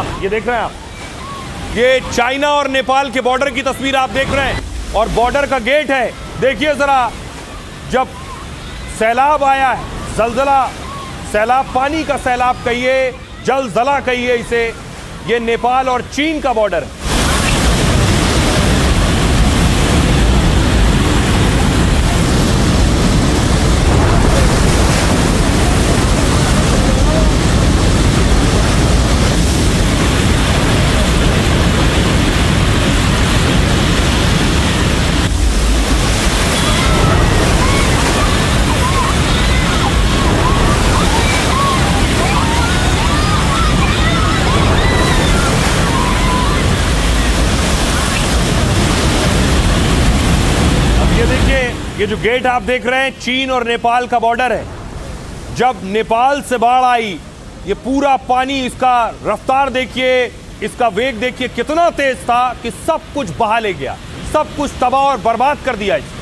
आप, ये देख रहे हैं आप, ये चाइना और नेपाल के बॉर्डर की तस्वीर आप देख रहे हैं और बॉर्डर का गेट है। देखिए जरा, जब सैलाब आया है, जलजला, सैलाब, पानी का सैलाब कहिए, जलजला कहिए इसे, ये नेपाल और चीन का बॉर्डर है। ये जो गेट आप देख रहे हैं, चीन और नेपाल का बॉर्डर है। जब नेपाल से बाढ़ आई, ये पूरा पानी, इसका रफ्तार देखिए, इसका वेग देखिए कितना तेज था कि सब कुछ बहा ले गया, सब कुछ तबाह और बर्बाद कर दिया इसने।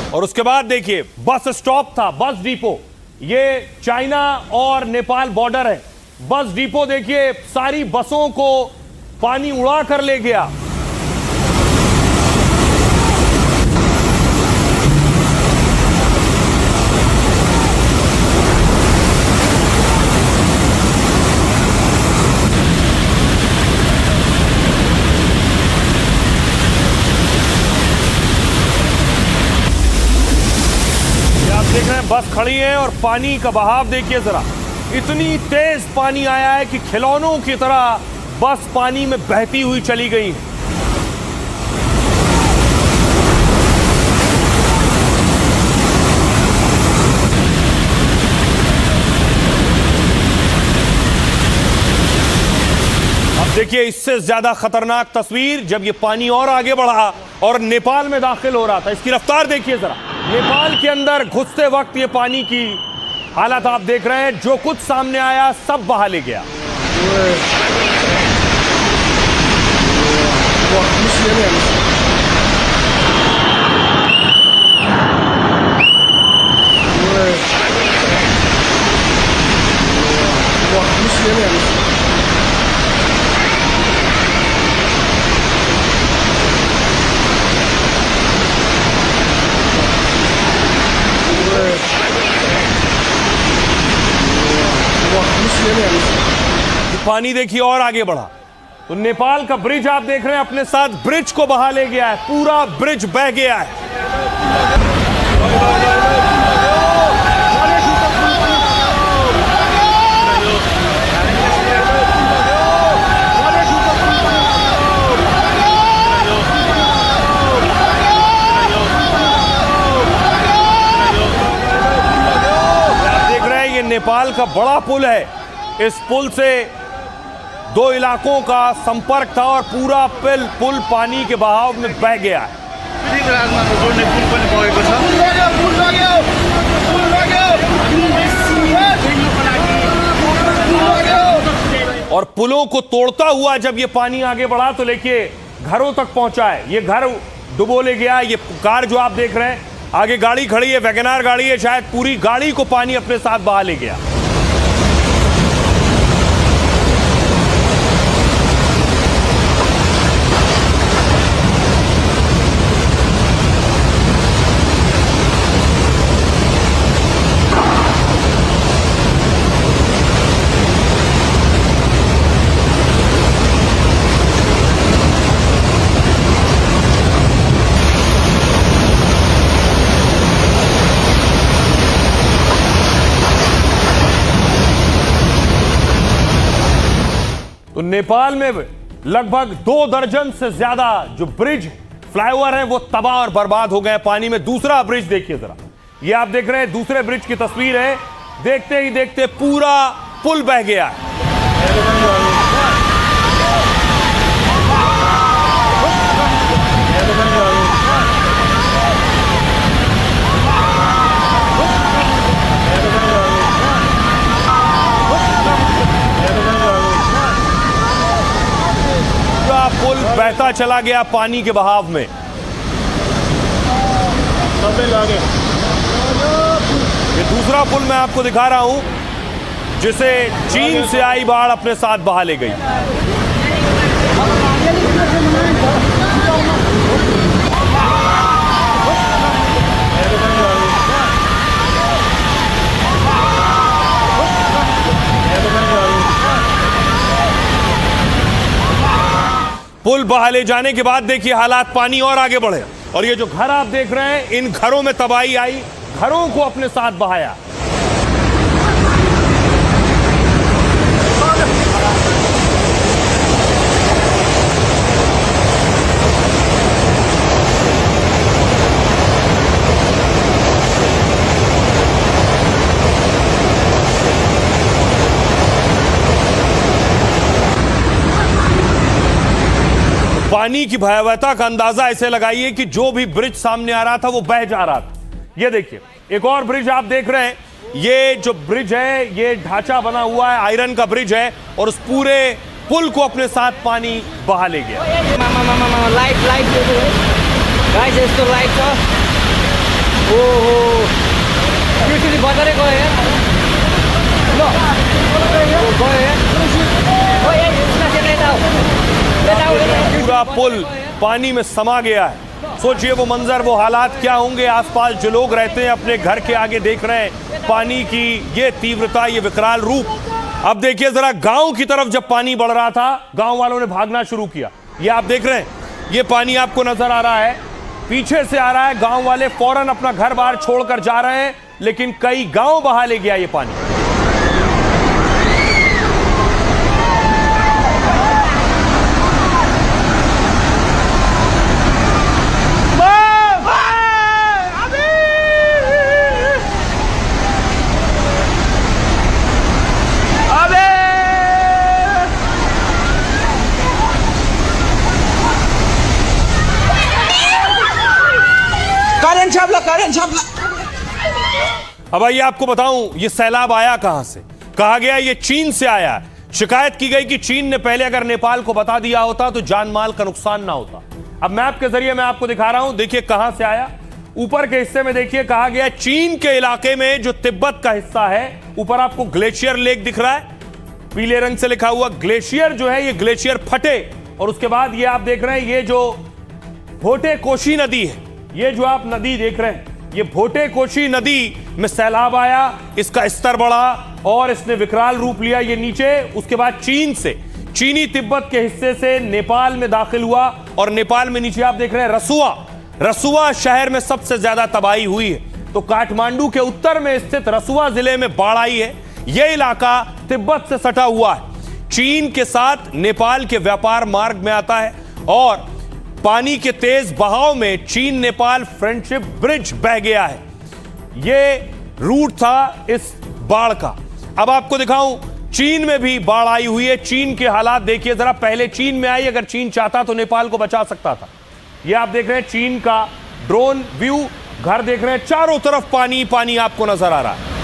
और उसके बाद देखिए बस स्टॉप था, बस डिपो, ये चाइना और नेपाल बॉर्डर है। बस डिपो देखिए, सारी बसों को पानी उड़ा कर ले गया। देख रहे हैं बस खड़ी है और पानी का बहाव देखिए जरा, इतनी तेज पानी आया है कि खिलौनों की तरह बस पानी में बहती हुई चली गई है। अब देखिए इससे ज्यादा खतरनाक तस्वीर जब ये पानी और आगे बढ़ा और नेपाल में दाखिल हो रहा था। इसकी रफ्तार देखिए जरा, नेपाल के अंदर घुसते वक्त ये पानी की हालत आप देख रहे हैं। जो कुछ सामने आया सब बहा ले गया। पानी देखिए और आगे बढ़ा तो नेपाल का ब्रिज आप देख रहे हैं अपने साथ ब्रिज को बहा ले गया है, पूरा ब्रिज बह गया है। आप देख रहे हैं ये नेपाल का बड़ा पुल है। इस पुल से दो इलाकों का संपर्क था और पूरा पुल पानी के बहाव में बह गया है। और पुलों को तोड़ता हुआ जब ये पानी आगे बढ़ा तो देखिए घरों तक पहुंचा है। ये घर डुबो ले गया। ये कार जो आप देख रहे हैं, आगे गाड़ी खड़ी है, वैगनार गाड़ी है, शायद पूरी गाड़ी को पानी अपने साथ बहा ले गया। तो नेपाल में लगभग 2 दर्जन से ज्यादा जो ब्रिज, फ्लाईओवर है वो तबाह और बर्बाद हो गए पानी में। दूसरा ब्रिज देखिए जरा, ये आप देख रहे हैं दूसरे ब्रिज की तस्वीर है। देखते ही देखते पूरा पुल बह गया है। पुल बहता चला गया पानी के बहाव में। ये दूसरा पुल मैं आपको दिखा रहा हूं जिसे चीन से आई बाढ़ अपने साथ बहा ले गई। पुल बहा ले जाने के बाद देखिए हालात पानी और आगे बढ़े और ये जो घर आप देख रहे हैं इन घरों में तबाही आई, घरों को अपने साथ बहाया। पानी की भयावहता का अंदाजा ऐसे लगाइए कि जो भी ब्रिज सामने आ रहा था वो बह जा रहा था। ये देखिए एक और ब्रिज आप देख रहे हैं, ये जो ब्रिज है ये ढांचा बना हुआ है, आयरन का ब्रिज है और उस पूरे पुल को अपने साथ पानी बहा ले गया। पूरा पुल पानी में समा गया है। सोचिए वो मंजर, वो हालात क्या होंगे। आसपास जो लोग रहते हैं अपने घर के आगे देख रहे हैं पानी की ये तीव्रता, ये विकराल रूप। अब देखिए जरा गांव की तरफ जब पानी बढ़ रहा था गांव वालों ने भागना शुरू किया। ये आप देख रहे हैं, ये पानी आपको नजर आ रहा है, पीछे से आ रहा है। गांव वाले फौरन अपना घर बार छोड़कर जा रहे हैं, लेकिन कई गांव बहा ले गया ये पानी। अब आइए आपको बताऊं ये सैलाब आया कहां से। कहा गया ये चीन से आया है। शिकायत की गई कि चीन ने पहले अगर नेपाल को बता दिया होता तो जान माल का नुकसान ना होता। अब मैप के जरिए मैं आपको दिखा रहा हूं, देखिए कहां से आया। ऊपर के हिस्से में देखिए कहा गया चीन के इलाके में जो तिब्बत का हिस्सा है, ऊपर आपको ग्लेशियर लेक दिख रहा है, पीले रंग से लिखा हुआ। ग्लेशियर जो है ये ग्लेशियर फटे और उसके बाद ये आप देख रहे हैं ये जो भोटे कोशी नदी है, ये जो आप नदी देख रहे हैं ये भोटे कोशी नदी में सैलाब आया, इसका स्तर बढ़ा और इसने विकराल रूप लिया। ये नीचे उसके बाद चीन से, चीनी तिब्बत के हिस्से से नेपाल में दाखिल हुआ और नेपाल में नीचे आप देख रहे हैं रसुआ शहर में सबसे ज्यादा तबाही हुई है। तो काठमांडू के उत्तर में स्थित रसुआ जिले में बाढ़ आई है। यह इलाका तिब्बत से सटा हुआ है, चीन के साथ नेपाल के व्यापार मार्ग में आता है और पानी के तेज बहाव में चीन नेपाल फ्रेंडशिप ब्रिज बह गया है। यह रूट था इस बाढ़ का। अब आपको दिखाऊं चीन में भी बाढ़ आई हुई है। चीन के हालात देखिए जरा। पहले चीन में आई, अगर चीन चाहता तो नेपाल को बचा सकता था। यह आप देख रहे हैं चीन का ड्रोन व्यू, घर देख रहे हैं, चारों तरफ पानी पानी आपको नजर आ रहा है।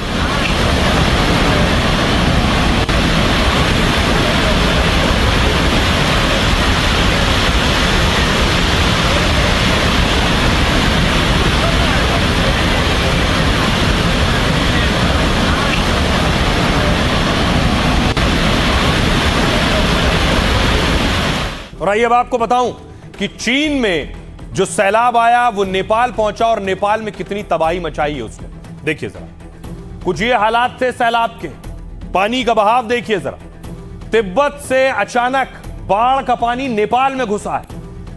और आइए अब आपको बताऊं कि चीन में जो सैलाब आया वो नेपाल पहुंचा और नेपाल में कितनी तबाही मचाई है उसने। देखिए जरा, कुछ ये हालात थे सैलाब के। पानी का बहाव देखिए जरा। तिब्बत से अचानक बाढ़ का पानी नेपाल में घुसा है।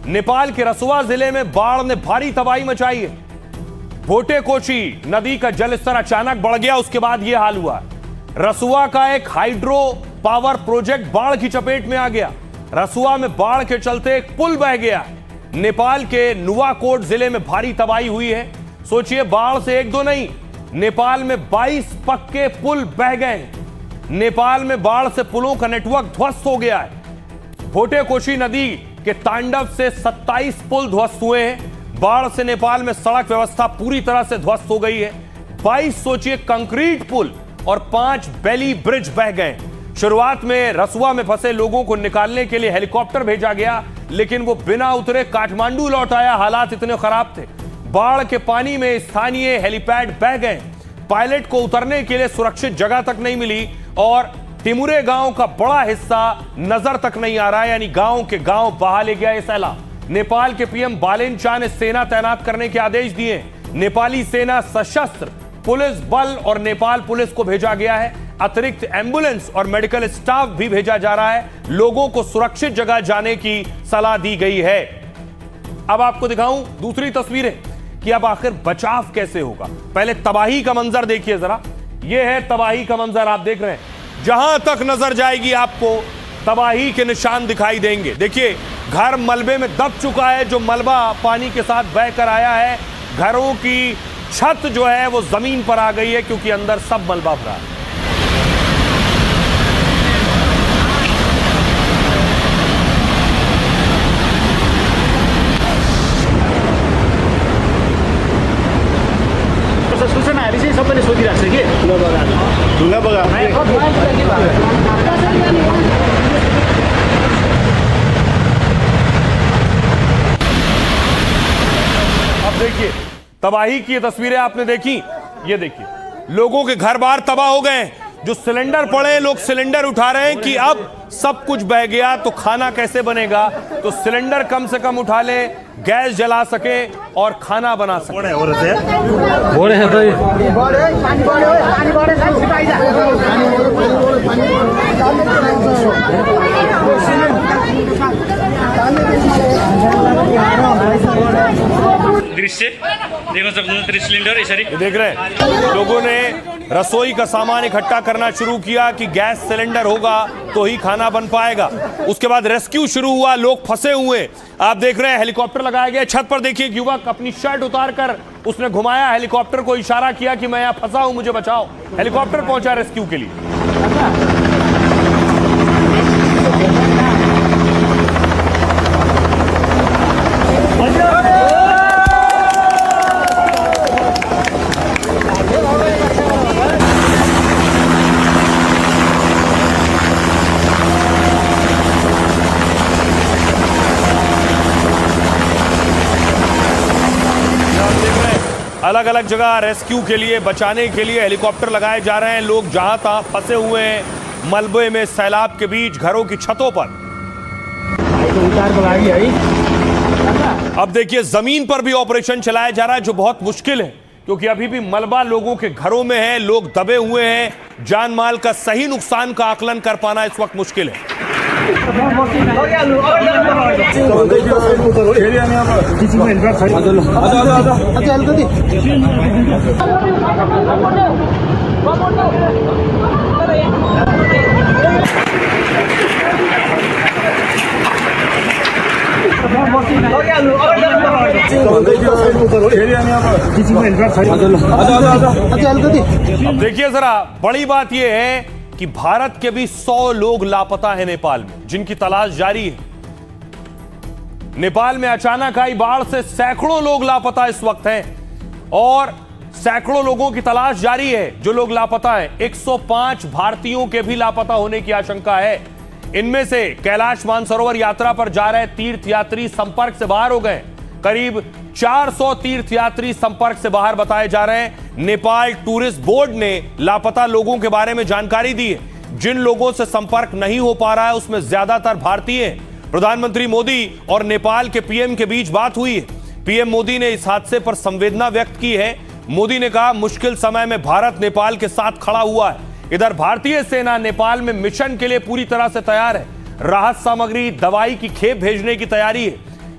नेपाल के रसुआ जिले में बाढ़ ने भारी तबाही मचाई है। भोटे कोशी नदी का जलस्तर अचानक बढ़ गया, उसके बाद यह हाल हुआ। रसुआ का एक हाइड्रो पावर प्रोजेक्ट बाढ़ की चपेट में आ गया। रसुआ में बाढ़ के चलते एक पुल बह गया। नेपाल के नुवाकोट जिले में भारी तबाही हुई है। सोचिए बाढ़ से एक दो नहीं, नेपाल में 22 पक्के पुल बह गए। नेपाल में बाढ़ से पुलों का नेटवर्क ध्वस्त हो गया है। भोटे कोशी नदी के तांडव से 27 पुल ध्वस्त हुए हैं। बाढ़ से नेपाल में सड़क व्यवस्था पूरी तरह से ध्वस्त हो गई है। 22 सोचिए कंक्रीट पुल और 5 बेली ब्रिज बह गए। शुरुआत में रसुआ में फंसे लोगों को निकालने के लिए हेलीकॉप्टर भेजा गया, लेकिन वो बिना उतरे काठमांडू लौट आया। हालात इतने खराब थे, बाढ़ के पानी में स्थानीय हेलीपैड बह गए। पायलट को उतरने के लिए सुरक्षित जगह तक नहीं मिली और टिमुरे गांव का बड़ा हिस्सा नजर तक नहीं आ रहा है, यानी गांव के गांव बहा ले गया ये सैलाब। नेपाल के पीएम बालेन शाह ने सेना तैनात करने के आदेश दिए। नेपाली सेना, सशस्त्र पुलिस बल और नेपाल पुलिस को भेजा गया है। अतिरिक्त एम्बुलेंस और मेडिकल स्टाफ भी भेजा जा रहा है। लोगों को सुरक्षित जगह जाने की सलाह दी गई है। अब आपको दिखाऊं दूसरी तस्वीरें कि अब आखिर बचाव कैसे होगा। पहले तबाही का मंजर देखिए जरा, यह है तबाही का मंजर। आप देख रहे हैं, जहां तक नजर जाएगी आपको तबाही के निशान दिखाई देंगे। देखिए, घर मलबे में दब चुका है, जो मलबा पानी के साथ बहकर आया है। घरों की छत जो है वो जमीन पर आ गई है, क्योंकि अंदर सब मलबा भरा है। सूचनाहरू चाहिँ सबैले सोधिरहेको छ कि ढुङ्गा बगा अब देखिए, तबाही की ये तस्वीरें आपने देखी। ये देखिए, लोगों के घर बार तबाह हो गए। जो सिलेंडर पड़े हैं, लोग सिलेंडर उठा रहे हैं कि अब सब कुछ बह गया तो खाना कैसे बनेगा। तो सिलेंडर कम से कम उठा ले, गैस जला सके और खाना बना सके। दृश्य देख्न सक्नुहुन्छ, सिलिन्डर यसरी देख रहे हैं, लोगों ने रसोई का सामान इकट्ठा करना शुरू किया कि गैस सिलेंडर होगा तो ही खाना बन पाएगा। उसके बाद रेस्क्यू शुरू हुआ, लोग फंसे हुए। आप देख रहे हैं, हेलीकॉप्टर लगाया गया। छत पर देखिए, एक युवक अपनी शर्ट उतार कर उसने घुमाया, हेलीकॉप्टर को इशारा किया कि मैं यहां फंसा हूं, मुझे बचाओ। हेलीकॉप्टर पहुंचा रेस्क्यू के लिए। अलग अलग जगह रेस्क्यू के लिए, बचाने के लिए हेलीकॉप्टर लगाए जा रहे हैं। लोग जहां तहां फंसे हुए हैं मलबे में, सैलाब के बीच, घरों की छतों पर। अब देखिए, जमीन पर भी ऑपरेशन चलाया जा रहा है, जो बहुत मुश्किल है, क्योंकि अभी भी मलबा लोगों के घरों में है, लोग दबे हुए हैं। जान माल का सही नुकसान का आकलन कर पाना इस वक्त मुश्किल है। अब देखिए जरा, बड़ी बात यह है कि भारत के भी 100 लोग लापता हैं नेपाल में, जिनकी तलाश जारी है। नेपाल में अचानक आई बाढ़ से सैकड़ों लोग लापता इस वक्त हैं और सैकड़ों लोगों की तलाश जारी है। जो लोग लापता हैं, 105 भारतीयों के भी लापता होने की आशंका है। इनमें से कैलाश मानसरोवर यात्रा पर जा रहे तीर्थयात्री संपर्क से बाहर हो गए। करीब 400 तीर्थयात्री संपर्क से बाहर बताए जा रहे हैं। नेपाल टूरिस्ट बोर्ड ने लापता लोगों के बारे में जानकारी दी है। जिन लोगों से संपर्क नहीं हो पा रहा है उसमें ज्यादातर भारतीय हैं। प्रधानमंत्री मोदी और नेपाल के पीएम के बीच बात हुई है। पीएम मोदी ने इस हादसे पर संवेदना व्यक्त की है। मोदी ने कहा, मुश्किल समय में भारत नेपाल के साथ खड़ा हुआ है। इधर भारतीय सेना नेपाल में मिशन के लिए पूरी तरह से तैयार है। राहत सामग्री, दवाई की खेप भेजने की तैयारी है।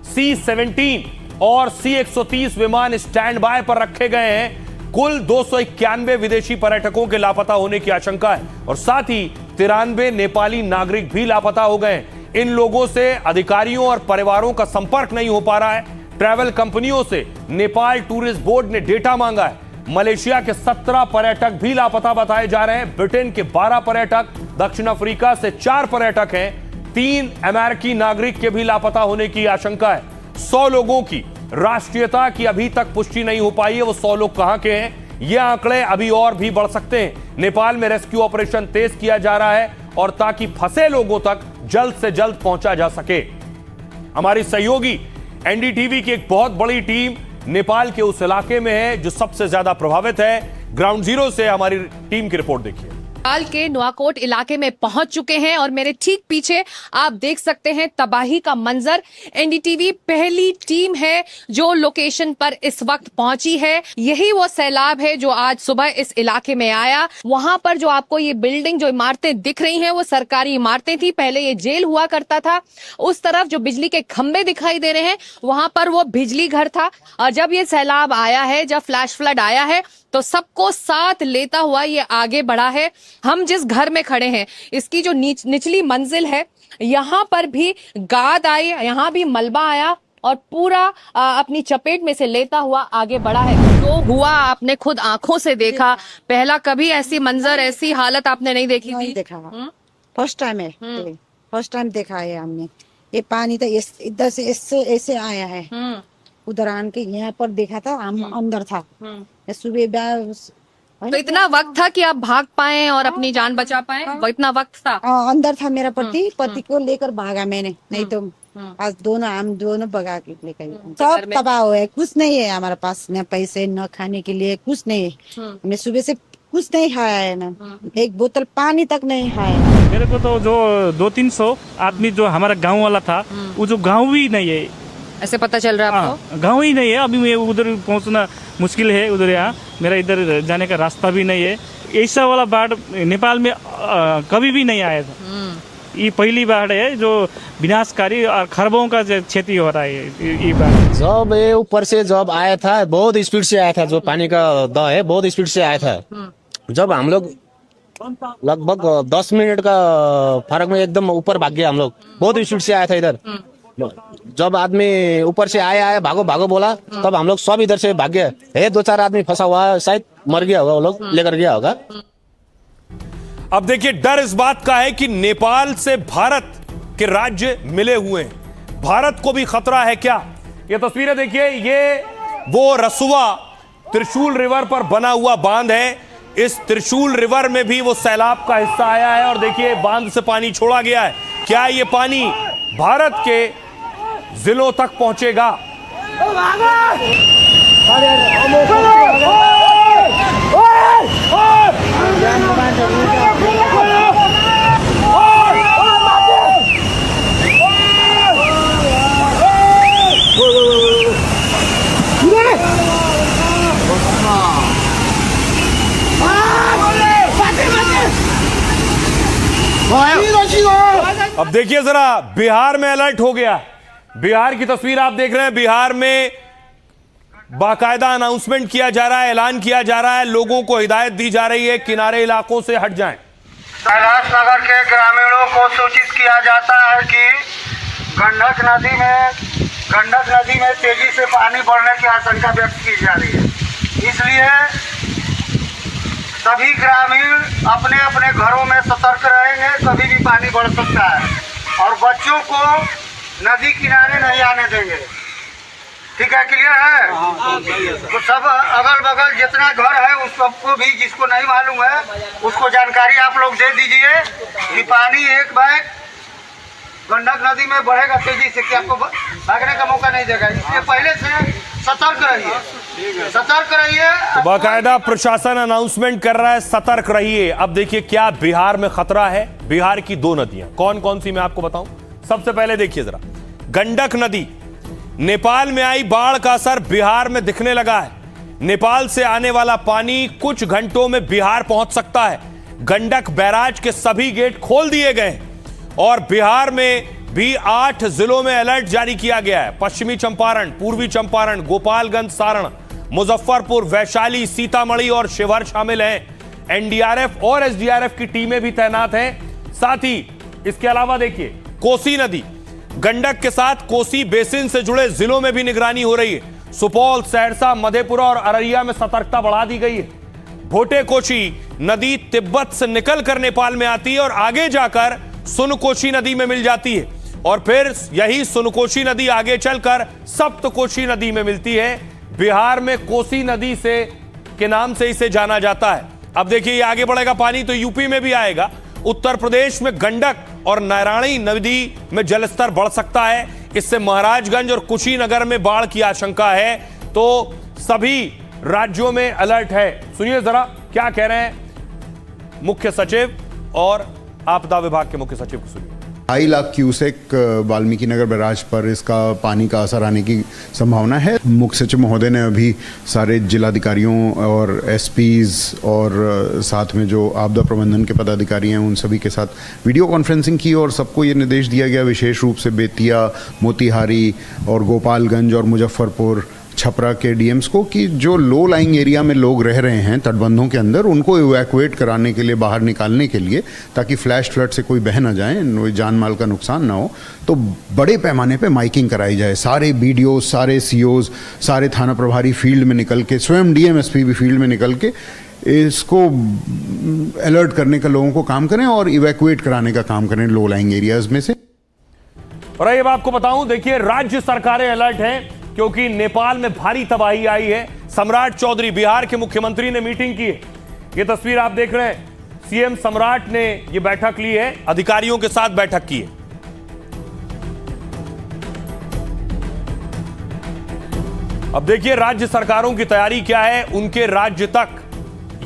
C-17 और C-130 विमान स्टैंड बाय पर रखे गए हैं। कुल 291 विदेशी पर्यटकों के लापता होने की आशंका है और साथ ही 93 नेपाली नागरिक भी लापता हो गए। इन लोगों से अधिकारियों और परिवारों का संपर्क नहीं हो पा रहा है। ट्रैवल कंपनियों से नेपाल टूरिस्ट बोर्ड ने डेटा मांगा है। मलेशिया के 17 पर्यटक भी लापता बताए जा रहे हैं। ब्रिटेन के 12 पर्यटक, दक्षिण अफ्रीका से 4 पर्यटक हैं। 3 अमेरिकी नागरिक के भी लापता होने की आशंका है। 100 लोगों की राष्ट्रीयता की अभी तक पुष्टि नहीं हो पाई है। वो 100 लोग कहां के हैं, ये आंकड़े अभी और भी बढ़ सकते हैं। नेपाल में रेस्क्यू ऑपरेशन तेज किया जा रहा है और ताकि फंसे लोगों तक जल्द से जल्द पहुंचा जा सके। हमारी सहयोगी एनडीटीवी की एक बहुत बड़ी टीम नेपाल के उस इलाके में है जो सबसे ज्यादा प्रभावित है। ग्राउंड जीरो से हमारी टीम की रिपोर्ट देखिए। नेपाल के नुआकोट इलाके में पहुंच चुके हैं और मेरे ठीक पीछे आप देख सकते हैं तबाही का मंजर। एनडीटीवी पहली टीम है जो लोकेशन पर इस वक्त पहुंची है। यही वो सैलाब है जो आज सुबह इस इलाके में आया। वहां पर जो आपको ये बिल्डिंग जो इमारतें दिख रही हैं वो सरकारी इमारतें थी, पहले ये जेल हुआ करता था। उस तरफ जो बिजली के खंभे दिखाई दे रहे हैं वहां पर वो बिजली घर था। और जब ये सैलाब आया है, जब फ्लैश फ्लड आया है, तो सबको साथ लेता हुआ ये आगे बढ़ा है। हम जिस घर में खड़े हैं इसकी जो निचली मंजिल है, यहाँ पर भी गाद आई, यहाँ भी मलबा आया और पूरा अपनी चपेट में से लेता हुआ आगे बढ़ा है। जो हुआ आपने खुद आंखों से देखा। पहला कभी ऐसी मंजर, ऐसी हालत आपने नहीं देखी नहीं थी? देखा, फर्स्ट टाइम है। फर्स्ट टाइम देखा है हमने। ये पानी तो इधर से ऐसे आया है, उधर आन के यहाँ पर देखा था, हम अंदर था। सुबह तो इतना वक्त था कि आप भाग पाए और अपनी जान बचा पाए? वो इतना वक्त था? अंदर था मेरा पति को लेकर भागा मैंने, नहीं तो आज हम दोनों भगा के लेकर। सब तबाह हुआ है, कुछ नहीं है हमारे पास, न पैसे न खाने के लिए कुछ नहीं है। हमने सुबह से कुछ नहीं खाया है, ना एक बोतल पानी तक नहीं खाया। मेरे को तो जो 200-300 आदमी जो हमारा गांव वाला था, वो जो गांव भी नहीं है, ऐसे पता चल रहा है आपको? गांव ही नहीं है। अभी मैं उधर पहुंचना मुश्किल है, उधर यहाँ मेरा इधर जाने का रास्ता भी नहीं है। ऐसा वाला बाढ़ नेपाल में कभी भी नहीं आया था। ये पहली बाढ़ है जो विनाशकारी और खरबों का क्षति हो रहा है ये बाढ़। जब ये ऊपर से जब आया था बहुत स्पीड से आया था, जो पानी का दह है बहुत स्पीड से आया था। जब हम लोग लगभग 10 मिनट का फर्क में एकदम ऊपर भाग गया, हम लोग बहुत स्पीड से आया था इधर। जब आदमी ऊपर से आया भागो भागो बोला, तब हम लोग सब इधर से भाग गए। है 2-4 आदमी फंसा हुआ, शायद मर गया होगा, वो लोग लेकर गया होगा। अब देखिए, डर इस बात का है कि नेपाल से भारत के राज्य मिले हुए हैं, भारत को भी खतरा है क्या? ये तस्वीरें देखिए, ये वो रसुआ त्रिशूल रिवर पर बना हुआ बांध है। इस त्रिशूल रिवर में भी वो सैलाब का हिस्सा आया है और देखिए बांध से पानी छोड़ा गया है। क्या ये पानी भारत के जिलों तक पहुंचेगा? अब देखिए जरा, बिहार में अलर्ट हो गया। बिहार की तस्वीर आप देख रहे हैं। बिहार में बाकायदा अनाउंसमेंट किया जा रहा है, ऐलान किया जा रहा है, लोगों को हिदायत दी जा रही है किनारे इलाकों से हट जाएं। कैलाश नगर के ग्रामीणों को सूचित किया जाता है कि गंडक नदी में तेजी से पानी बढ़ने की आशंका व्यक्त की जा रही है। इसलिए सभी ग्रामीण अपने अपने घरों में सतर्क रहेंगे, कभी भी पानी बढ़ सकता है और बच्चों को नदी किनारे नहीं आने देंगे। ठीक है, क्लियर है? तो सब अगल बगल जितना घर है उस सबको भी, जिसको नहीं मालूम है उसको जानकारी आप लोग दे दीजिए कि पानी एक बैग गंडक नदी में बढ़ेगा तेजी से, कि आपको भागने का मौका नहीं देगा। इसलिए पहले से सतर्क रहिए, सतर्क रहिए। बाकायदा प्रशासन अनाउंसमेंट कर रहा है, सतर्क रहिए। अब देखिए क्या बिहार में खतरा है। बिहार की 2 नदियां कौन कौन सी मैं आपको बताऊं। सबसे पहले देखिए जरा, गंडक नदी, नेपाल में आई बाढ़ का असर बिहार में दिखने लगा है। नेपाल से आने वाला पानी कुछ घंटों में बिहार पहुंच सकता है। गंडक बैराज के सभी गेट खोल दिए गए और बिहार में भी 8 जिलों में अलर्ट जारी किया गया है। पश्चिमी चंपारण, पूर्वी चंपारण, गोपालगंज, सारण, मुजफ्फरपुर, वैशाली, सीतामढ़ी और शिवहर शामिल हैं। एनडीआरएफ और एसडीआरएफ की टीमें भी तैनात हैं। साथ ही इसके अलावा देखिए, कोसी नदी, गंडक के साथ कोसी बेसिन से जुड़े जिलों में भी निगरानी हो रही है। सुपौल, सहरसा, मधेपुरा और अररिया में सतर्कता बढ़ा दी गई है। भोटे-कोशी नदी तिब्बत से निकलकर नेपाल में आती है और आगे जाकर सुनकोशी नदी में मिल जाती है और फिर यही सुनकोशी नदी आगे चलकर सप्तकोशी नदी में मिलती है। बिहार में कोसी नदी से के नाम से इसे जाना जाता है। अब देखिए, ये आगे बढ़ेगा पानी तो यूपी में भी आएगा उत्तर प्रदेश में गंडक और नारायणी नदी में जलस्तर बढ़ सकता है। इससे महाराजगंज और कुशीनगर में बाढ़ की आशंका है। तो सभी राज्यों में अलर्ट है। सुनिए जरा क्या कह रहे हैं मुख्य सचिव और आपदा विभाग के मुख्य सचिव को सुनिए। 2.5 लाख क्यूसेक वाल्मीकि नगर बैराज पर इसका पानी का असर आने की संभावना है। मुख्य सचिव महोदय ने अभी सारे जिलाधिकारियों और एसपीज और साथ में जो आपदा प्रबंधन के पदाधिकारी हैं उन सभी के साथ वीडियो कॉन्फ्रेंसिंग की और सबको ये निर्देश दिया गया, विशेष रूप से बेतिया, मोतिहारी और गोपालगंज और मुजफ्फरपुर, छपरा के डीएम्स को कि जो लो लाइंग एरिया में लोग रह रहे हैं तटबंधों के अंदर, उनको इवैक्यूएट कराने के लिए, बाहर निकालने के लिए, ताकि फ्लैश फ्लड से कोई बह ना जाए, जान माल का नुकसान ना हो। तो बड़े पैमाने पे माइकिंग कराई जाए। सारे बीडीओ, सारे सीओज, सारे थाना प्रभारी फील्ड में निकल के, स्वयं डीएमएसपी भी फील्ड में निकल के इसको अलर्ट करने का लोगों को काम करें और इवैक्यूएट कराने का काम करें लो लाइंग एरियाज में से। और अब आपको बताऊं, देखिए राज्य सरकारें अलर्ट हैं क्योंकि नेपाल में भारी तबाही आई है। सम्राट चौधरी, बिहार के मुख्यमंत्री ने मीटिंग की है। ये तस्वीर आप देख रहे हैं। सीएम सम्राट ने ये बैठक ली है, अधिकारियों के साथ बैठक की है। अब देखिए राज्य सरकारों की तैयारी क्या है। उनके राज्य तक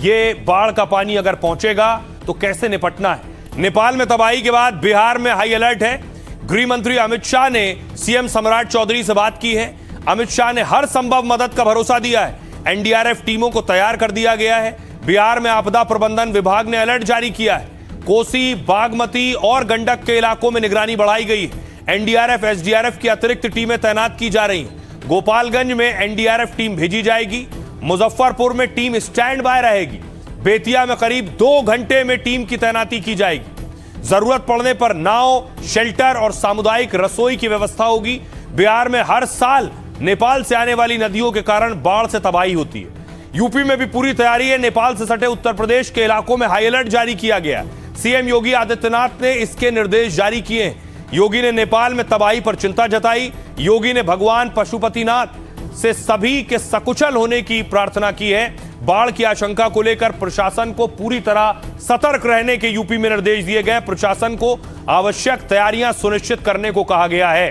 ये बाढ़ का पानी अगर पहुंचेगा तो कैसे निपटना है। नेपाल में तबाही के बाद बिहार में हाई अलर्ट है। गृह मंत्री अमित शाह ने सीएम सम्राट चौधरी से बात की है। अमित शाह ने हर संभव मदद का भरोसा दिया है। एनडीआरएफ टीमों को तैयार कर दिया गया है। बिहार में आपदा प्रबंधन विभाग ने अलर्ट जारी किया है। कोसी, बागमती और गंडक के इलाकों में निगरानी बढ़ाई गई है। एनडीआरएफ, एसडीआरएफ की अतिरिक्त टीमें तैनात की जा रही हैं। गोपालगंज में एनडीआरएफ टीम भेजी जाएगी। मुजफ्फरपुर में टीम स्टैंड बाय रहेगी। बेतिया में करीब 2 घंटे में टीम की तैनाती की जाएगी। जरूरत पड़ने पर नाव, शेल्टर और सामुदायिक रसोई की व्यवस्था होगी। बिहार में हर साल नेपाल से आने वाली नदियों के कारण बाढ़ से तबाही होती है। यूपी में भी पूरी तैयारी है। नेपाल से सटे उत्तर प्रदेश के इलाकों में हाई अलर्ट जारी किया गया है। सीएम योगी आदित्यनाथ ने इसके निर्देश जारी किए हैं। योगी ने नेपाल में तबाही पर चिंता जताई। योगी ने भगवान पशुपतिनाथ से सभी के सकुशल होने की प्रार्थना की है। बाढ़ की आशंका को लेकर प्रशासन को पूरी तरह सतर्क रहने के यूपी में निर्देश दिए गए। प्रशासन को आवश्यक तैयारियां सुनिश्चित करने को कहा गया है।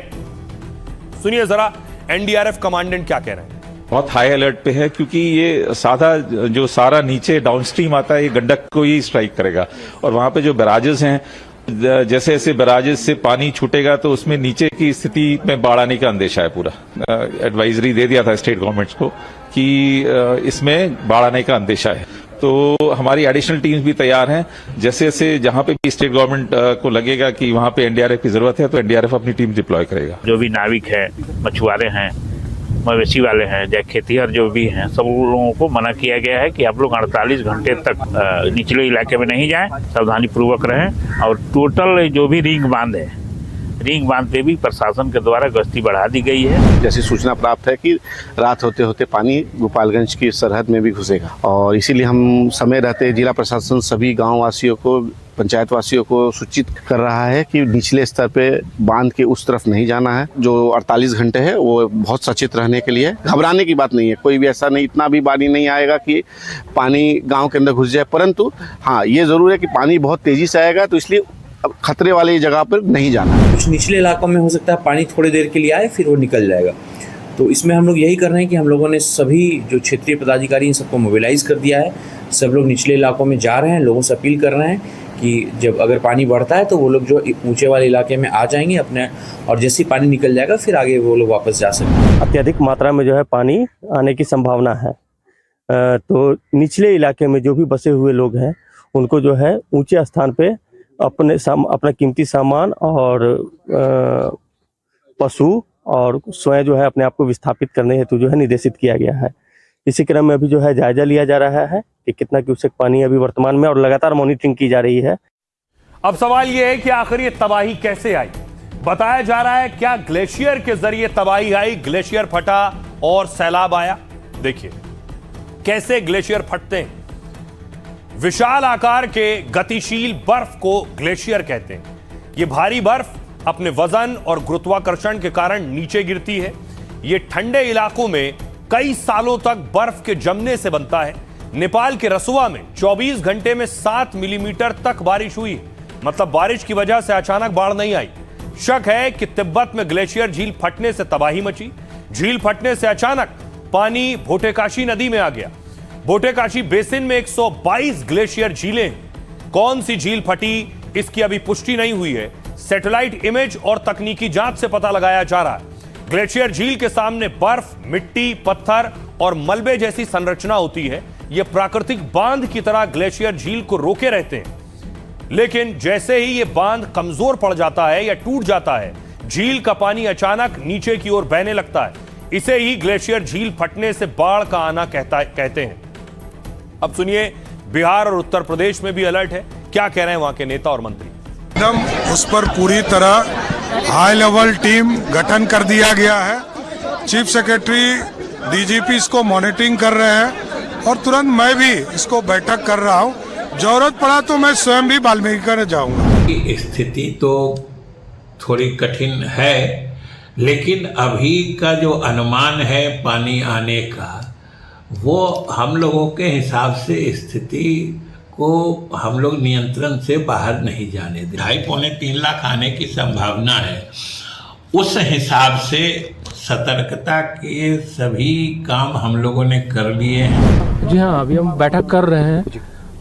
सुनिए जरा एनडीआरएफ कमांडेंट क्या कह रहे हैं। बहुत हाई अलर्ट पे है क्योंकि ये साधा जो सारा नीचे डाउनस्ट्रीम आता है ये गंडक को ही स्ट्राइक करेगा और वहां पे जो बैराजेस हैं, जैसे जैसे बैराजेस से पानी छूटेगा तो उसमें नीचे की स्थिति में बाढ़ आने का अंदेशा है। पूरा एडवाइजरी दे दिया था स्टेट गवर्नमेंट्स को कि इसमें बाढ़ आने का अंदेशा है। तो हमारी एडिशनल टीम्स भी तैयार हैं। जैसे जैसे जहां पे भी स्टेट गवर्नमेंट को लगेगा कि वहां पे एनडीआरएफ की जरूरत है तो एनडीआरएफ अपनी टीम डिप्लॉय करेगा। जो भी नाविक है, मछुआरे हैं, मवेशी वाले हैं, या खेतीहर जो भी हैं, सब लोगों को मना किया गया है कि आप लोग 48 घंटे तक निचले इलाके में नहीं जाएं, सावधानी पूर्वक रहें। और टोटल जो भी रिंग बांध है, रिंग बांध पे भी प्रशासन के द्वारा गश्ती बढ़ा दी गई है। जैसी सूचना प्राप्त है कि रात होते होते पानी गोपालगंज की सरहद में भी घुसेगा और इसीलिए हम समय रहते जिला प्रशासन सभी गांव वासियों को, पंचायत वासियों को सूचित कर रहा है कि निचले स्तर पे बांध के उस तरफ नहीं जाना है। जो 48 घंटे है वो बहुत सचेत रहने के लिए, घबराने की बात नहीं है। कोई भी ऐसा नहीं, इतना भी पानी नहीं आएगा कि पानी गाँव के अंदर घुस जाए, परंतु हाँ ये जरूर है कि पानी बहुत तेजी से आएगा, तो इसलिए खतरे वाली जगह पर नहीं जाना। कुछ निचले इलाकों में हो सकता है पानी थोड़ी देर के लिए आए फिर वो निकल जाएगा। तो इसमें हम लोग यही कर रहे हैं कि हम लोगों ने सभी जो क्षेत्रीय पदाधिकारी इन सबको मोबिलाइज कर दिया है। सब लोग निचले इलाकों में जा रहे हैं, लोगों से अपील कर रहे हैं कि जब अगर पानी बढ़ता है तो वो लोग जो ऊंचे वाले इलाके में आ जाएंगे अपने, और जैसे ही पानी निकल जाएगा फिर आगे वो लोग वापस जा सकते हैं। अत्यधिक मात्रा में जो है पानी आने की संभावना है। तो निचले इलाके में जो भी बसे हुए लोग हैं उनको जो है ऊंचे स्थान पे अपना कीमती सामान और पशु और स्वयं जो है अपने आप को विस्थापित करने हेतु जो है निर्देशित किया गया है। इसी क्रम में अभी जो है जायजा लिया जा रहा है कि कितना क्यूसेक पानी अभी वर्तमान में, और लगातार मॉनिटरिंग की जा रही है। अब सवाल यह है कि आखिर ये तबाही कैसे आई। बताया जा रहा है क्या ग्लेशियर के जरिए तबाही आई, ग्लेशियर फटा और सैलाब आया। देखिए कैसे ग्लेशियर फटते हैं। विशाल आकार के गतिशील बर्फ को ग्लेशियर कहते हैं। यह भारी बर्फ अपने वजन और गुरुत्वाकर्षण के कारण नीचे गिरती है। यह ठंडे इलाकों में कई सालों तक बर्फ के जमने से बनता है। नेपाल के रसुआ में 24 घंटे में 7 मिलीमीटर तक बारिश हुई है। मतलब बारिश की वजह से अचानक बाढ़ नहीं आई। शक है कि तिब्बत में ग्लेशियर झील फटने से तबाही मची। झील फटने से अचानक पानी भोटेकाशी नदी में आ गया। भोटेकाशी बेसिन में 122 ग्लेशियर झीलें। कौन सी झील फटी इसकी अभी पुष्टि नहीं हुई है। सैटेलाइट इमेज और तकनीकी जांच से पता लगाया जा रहा है। ग्लेशियर झील के सामने बर्फ, मिट्टी, पत्थर और मलबे जैसी संरचना होती है। यह प्राकृतिक बांध की तरह ग्लेशियर झील को रोके रहते हैं, लेकिन जैसे ही यह बांध कमजोर पड़ जाता है या टूट जाता है, झील का पानी अचानक नीचे की ओर बहने लगता है। इसे ही ग्लेशियर झील फटने से बाढ़ का आना कहते हैं। अब सुनिए, बिहार और उत्तर प्रदेश में भी अलर्ट है। क्या कह रहे हैं वहां के नेता और मंत्री। एकदम उस पर पूरी तरह हाई लेवल टीम गठन कर दिया गया है। चीफ सेक्रेटरी, डीजीपी इसको मॉनिटरिंग कर रहे हैं और तुरंत मैं भी इसको बैठक कर रहा हूँ। जरूरत पड़ा तो मैं स्वयं भी वाल्मीकि कर जाऊंगा। स्थिति तो थोड़ी कठिन है, लेकिन अभी का जो अनुमान है पानी आने का, वो हम लोगों के हिसाब से स्थिति को हम लोग नियंत्रण से बाहर नहीं जाने दें। 2.5-3 लाख आने की संभावना है। उस हिसाब से सतर्कता के सभी काम हम लोगों ने कर लिए हैं। जी हाँ, अभी हम बैठक कर रहे हैं,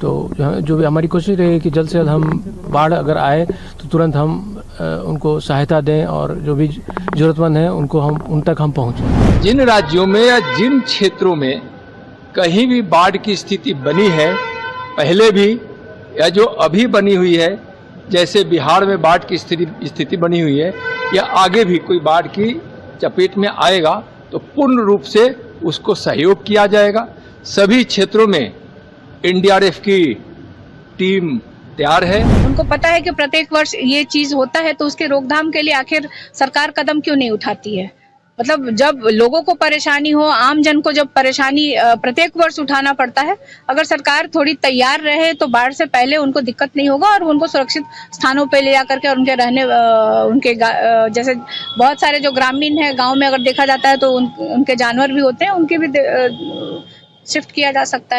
तो जो भी हमारी कोशिश रहेगी कि जल्द से जल्द हम बाढ़ अगर आए तो तुरंत हम उनको सहायता दें और जो भी जरूरतमंद है उनको हम उन तक हम पहुँचें। जिन राज्यों में या जिन क्षेत्रों में कहीं भी बाढ़ की स्थिति बनी है, पहले भी या जो अभी बनी हुई है, जैसे बिहार में बाढ़ की स्थिति बनी हुई है, या आगे भी कोई बाढ़ की चपेट में आएगा तो पूर्ण रूप से उसको सहयोग किया जाएगा। सभी क्षेत्रों में एनडीआरएफ की टीम तैयार है। उनको पता है कि प्रत्येक वर्ष ये चीज होता है, तो उसके रोकथाम के लिए आखिर सरकार कदम क्यों नहीं उठाती है। मतलब जब लोगों को परेशानी हो, आम जन को जब परेशानी प्रत्येक वर्ष उठाना पड़ता है, अगर सरकार थोड़ी तैयार रहे तो बाढ़ से पहले उनको दिक्कत नहीं होगा और उनको सुरक्षित स्थानों पे ले जाकर के और उनके रहने उनके जैसे बहुत सारे जो ग्रामीण है, गांव में अगर देखा जाता है तो उनके जानवर भी होते हैं, उनके भी शिफ्ट किया जा सकता है।